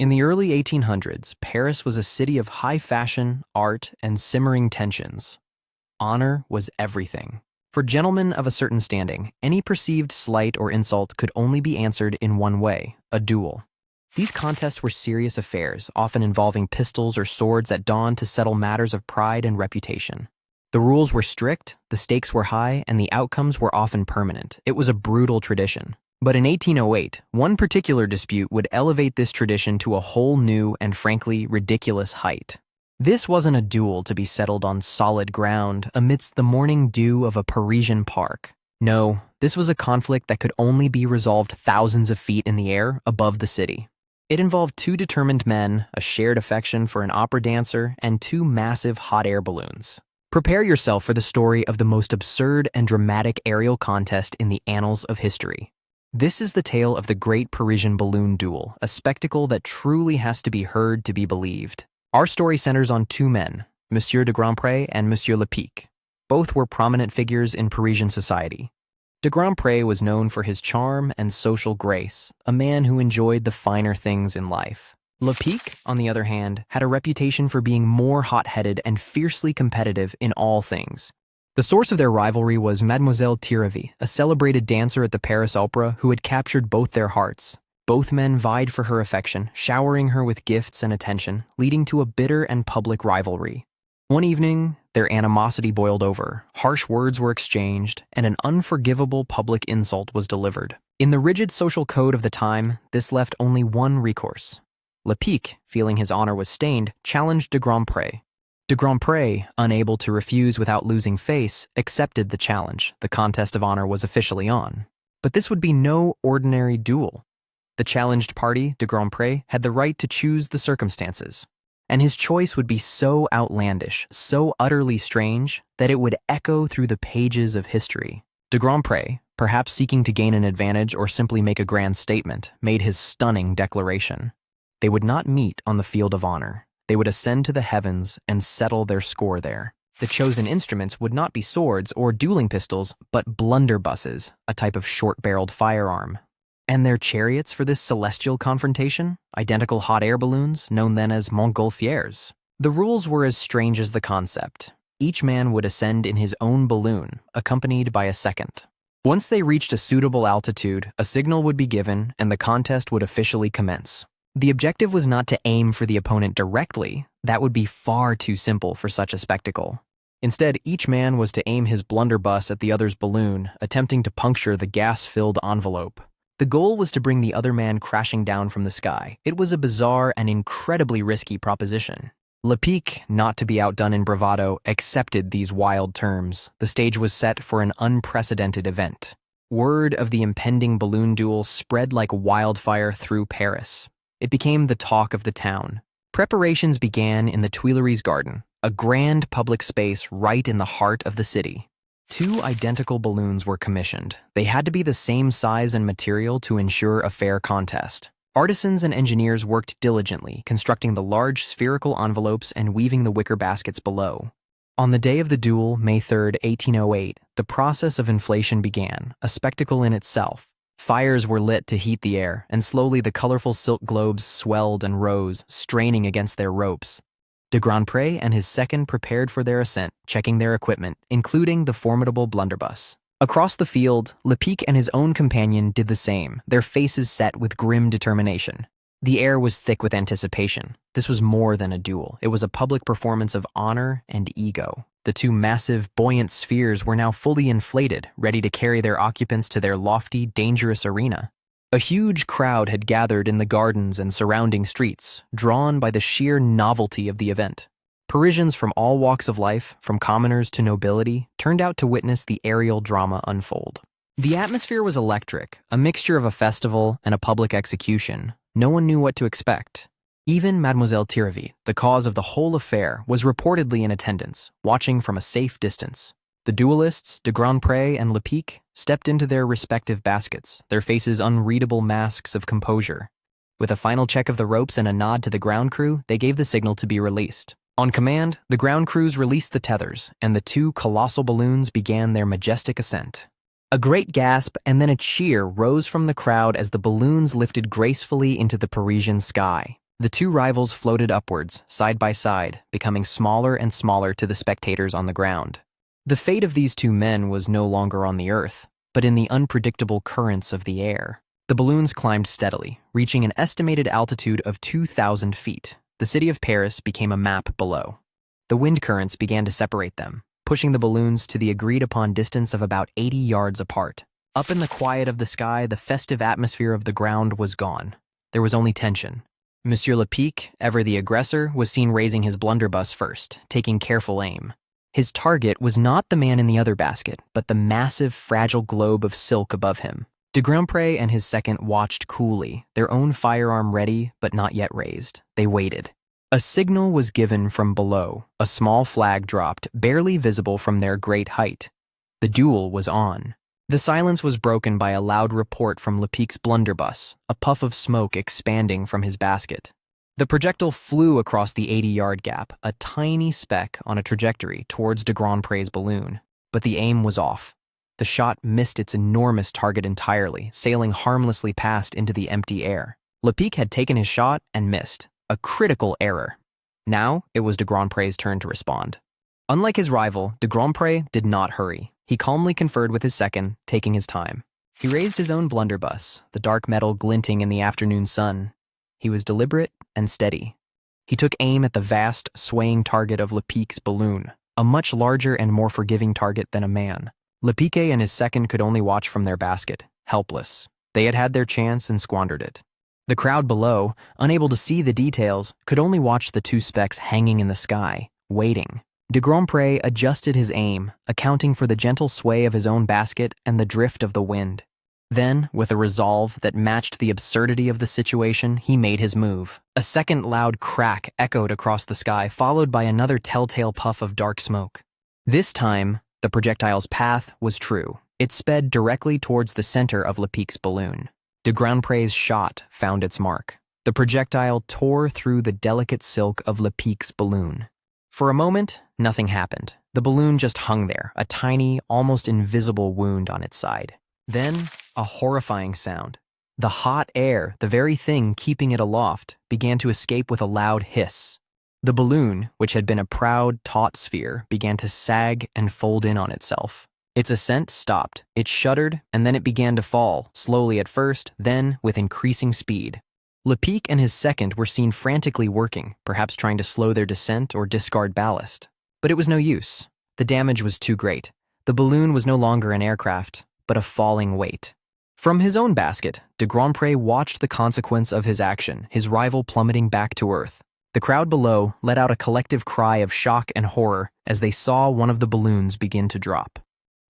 In the early 1800s, Paris was a city of high fashion, art, and simmering tensions. Honor was everything. For gentlemen of a certain standing, any perceived slight or insult could only be answered in one way: a duel. These contests were serious affairs, often involving pistols or swords at dawn to settle matters of pride and reputation. The rules were strict, the stakes were high, and the outcomes were often permanent. It was a brutal tradition. But in 1808, one particular dispute would elevate this tradition to a whole new and frankly ridiculous height. This wasn't a duel to be settled on solid ground amidst the morning dew of a Parisian park. No, this was a conflict that could only be resolved thousands of feet in the air above the city. It involved two determined men, a shared affection for an opera dancer, and two massive hot air balloons. Prepare yourself for the story of the most absurd and dramatic aerial contest in the annals of history. This is the tale of the Great Parisian Balloon Duel, a spectacle that truly has to be heard to be believed. Our story centers on two men, Monsieur de Grandpré and Monsieur Pique. Both were prominent figures in Parisian society. De Grandpré was known for his charm and social grace, a man who enjoyed the finer things in life. Pique, on the other hand, had a reputation for being more hot-headed and fiercely competitive in all things. The source of their rivalry was Mademoiselle Tirevit, a celebrated dancer at the Paris Opera who had captured both their hearts. Both men vied for her affection, showering her with gifts and attention, leading to a bitter and public rivalry. One evening, their animosity boiled over, harsh words were exchanged, and an unforgivable public insult was delivered. In the rigid social code of the time, this left only one recourse. Pique, feeling his honor was stained, challenged de Grandpré. De Grandpré, unable to refuse without losing face, accepted the challenge. The contest of honor was officially on. But this would be no ordinary duel. The challenged party, de Grandpré, had the right to choose the circumstances. And his choice would be so outlandish, so utterly strange, that it would echo through the pages of history. De Grandpré, perhaps seeking to gain an advantage or simply make a grand statement, made his stunning declaration. They would not meet on the field of honor. They would ascend to the heavens and settle their score there. The chosen instruments would not be swords or dueling pistols, but blunderbusses, a type of short-barreled firearm. And their chariots for this celestial confrontation? Identical hot air balloons, known then as montgolfières. The rules were as strange as the concept. Each man would ascend in his own balloon, accompanied by a second. Once they reached a suitable altitude, a signal would be given and the contest would officially commence. The objective was not to aim for the opponent directly. That would be far too simple for such a spectacle. Instead, each man was to aim his blunderbuss at the other's balloon, attempting to puncture the gas-filled envelope. The goal was to bring the other man crashing down from the sky. It was a bizarre and incredibly risky proposition. Pique, not to be outdone in bravado, accepted these wild terms. The stage was set for an unprecedented event. Word of the impending balloon duel spread like wildfire through Paris. It became the talk of the town. Preparations began in the Tuileries Garden, a grand public space right in the heart of the city. Two identical balloons were commissioned. They had to be the same size and material to ensure a fair contest. Artisans and engineers worked diligently, constructing the large spherical envelopes and weaving the wicker baskets below. On the day of the duel, May 3, 1808, the process of inflation began, a spectacle in itself. Fires were lit to heat the air, and slowly the colorful silk globes swelled and rose, straining against their ropes. De Grandpré and his second prepared for their ascent, checking their equipment, including the formidable blunderbuss. Across the field, Pique and his own companion did the same, their faces set with grim determination. The air was thick with anticipation. This was more than a duel. It was a public performance of honor and ego. The two massive, buoyant spheres were now fully inflated, ready to carry their occupants to their lofty, dangerous arena. A huge crowd had gathered in the gardens and surrounding streets, drawn by the sheer novelty of the event. Parisians from all walks of life, from commoners to nobility, turned out to witness the aerial drama unfold. The atmosphere was electric, a mixture of a festival and a public execution. No one knew what to expect. Even Mademoiselle Tirevit, the cause of the whole affair, was reportedly in attendance, watching from a safe distance. The duelists, de Grandpré and Pique, stepped into their respective baskets, their faces unreadable masks of composure. With a final check of the ropes and a nod to the ground crew, they gave the signal to be released. On command, the ground crews released the tethers, and the two colossal balloons began their majestic ascent. A great gasp and then a cheer rose from the crowd as the balloons lifted gracefully into the Parisian sky. The two rivals floated upwards, side by side, becoming smaller and smaller to the spectators on the ground. The fate of these two men was no longer on the earth, but in the unpredictable currents of the air. The balloons climbed steadily, reaching an estimated altitude of 2,000 feet. The city of Paris became a map below. The wind currents began to separate them, pushing the balloons to the agreed-upon distance of about 80 yards apart. Up in the quiet of the sky, the festive atmosphere of the ground was gone. There was only tension. Monsieur Pique, ever the aggressor, was seen raising his blunderbuss first, taking careful aim. His target was not the man in the other basket, but the massive, fragile globe of silk above him. Grandpré and his second watched coolly, their own firearm ready but not yet raised. They waited. A signal was given from below. A small flag dropped, barely visible from their great height. The duel was on. The silence was broken by a loud report from Pique's blunderbuss, a puff of smoke expanding from his basket. The projectile flew across the 80-yard gap, a tiny speck on a trajectory towards Grandpré's balloon. But the aim was off. The shot missed its enormous target entirely, sailing harmlessly past into the empty air. Pique had taken his shot and missed. A critical error. Now it was Grandpré's turn to respond. Unlike his rival, Grandpré did not hurry. He calmly conferred with his second, taking his time. He raised his own blunderbuss, the dark metal glinting in the afternoon sun. He was deliberate and steady. He took aim at the vast, swaying target of Pique's balloon, a much larger and more forgiving target than a man. Pique and his second could only watch from their basket, helpless. They had had their chance and squandered it. The crowd below, unable to see the details, could only watch the two specks hanging in the sky, waiting. Grandpré adjusted his aim, accounting for the gentle sway of his own basket and the drift of the wind. Then, with a resolve that matched the absurdity of the situation, he made his move. A second loud crack echoed across the sky, followed by another telltale puff of dark smoke. This time, the projectile's path was true. It sped directly towards the center of Pique's balloon. Grandpré's shot found its mark. The projectile tore through the delicate silk of Pique's balloon. For a moment, nothing happened. The balloon just hung there, a tiny, almost invisible wound on its side. Then, a horrifying sound. The hot air, the very thing keeping it aloft, began to escape with a loud hiss. The balloon, which had been a proud, taut sphere, began to sag and fold in on itself. Its ascent stopped, it shuddered, and then it began to fall, slowly at first, then with increasing speed. Pique and his second were seen frantically working, perhaps trying to slow their descent or discard ballast. But it was no use. The damage was too great. The balloon was no longer an aircraft, but a falling weight. From his own basket, Grandpré watched the consequence of his action, his rival plummeting back to earth. The crowd below let out a collective cry of shock and horror as they saw one of the balloons begin to drop.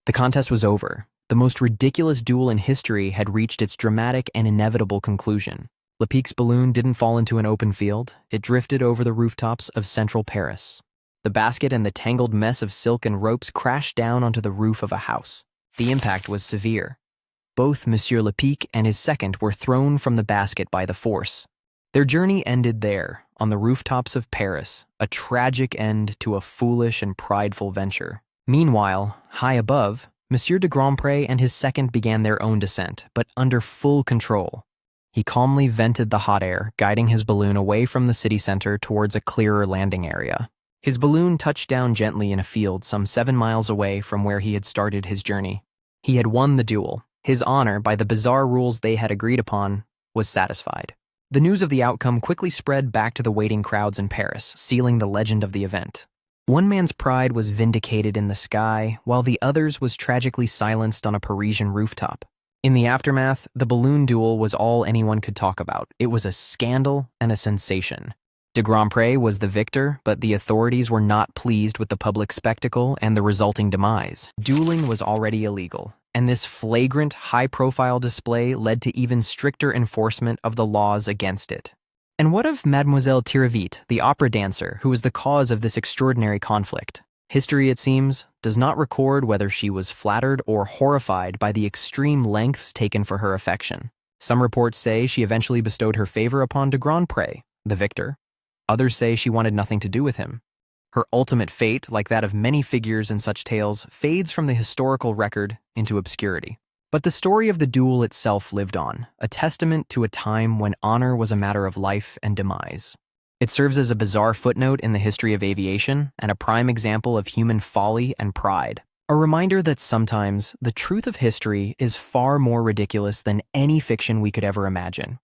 The contest was over. The most ridiculous duel in history had reached its dramatic and inevitable conclusion. Pique's balloon didn't fall into an open field. It drifted over the rooftops of central Paris. The basket and the tangled mess of silk and ropes crashed down onto the roof of a house. The impact was severe. Both Monsieur Pique and his second were thrown from the basket by the force. Their journey ended there, on the rooftops of Paris, a tragic end to a foolish and prideful venture. Meanwhile, high above, Monsieur Grandpré and his second began their own descent, but under full control. He calmly vented the hot air, guiding his balloon away from the city center towards a clearer landing area. His balloon touched down gently in a field some 7 miles away from where he had started his journey. He had won the duel. His honor, by the bizarre rules they had agreed upon, was satisfied. The news of the outcome quickly spread back to the waiting crowds in Paris, sealing the legend of the event. One man's pride was vindicated in the sky, while the other's was tragically silenced on a Parisian rooftop. In the aftermath, the balloon duel was all anyone could talk about. It was a scandal and a sensation. Grandpré was the victor, but the authorities were not pleased with the public spectacle and the resulting demise. Dueling was already illegal, and this flagrant, high-profile display led to even stricter enforcement of the laws against it. And what of Mademoiselle Tirevit, the opera dancer, who was the cause of this extraordinary conflict? History, it seems, does not record whether she was flattered or horrified by the extreme lengths taken for her affection. Some reports say she eventually bestowed her favor upon Grandpré, the victor. Others say she wanted nothing to do with him. Her ultimate fate, like that of many figures in such tales, fades from the historical record into obscurity. But the story of the duel itself lived on, a testament to a time when honor was a matter of life and demise. It serves as a bizarre footnote in the history of aviation and a prime example of human folly and pride. A reminder that sometimes the truth of history is far more ridiculous than any fiction we could ever imagine.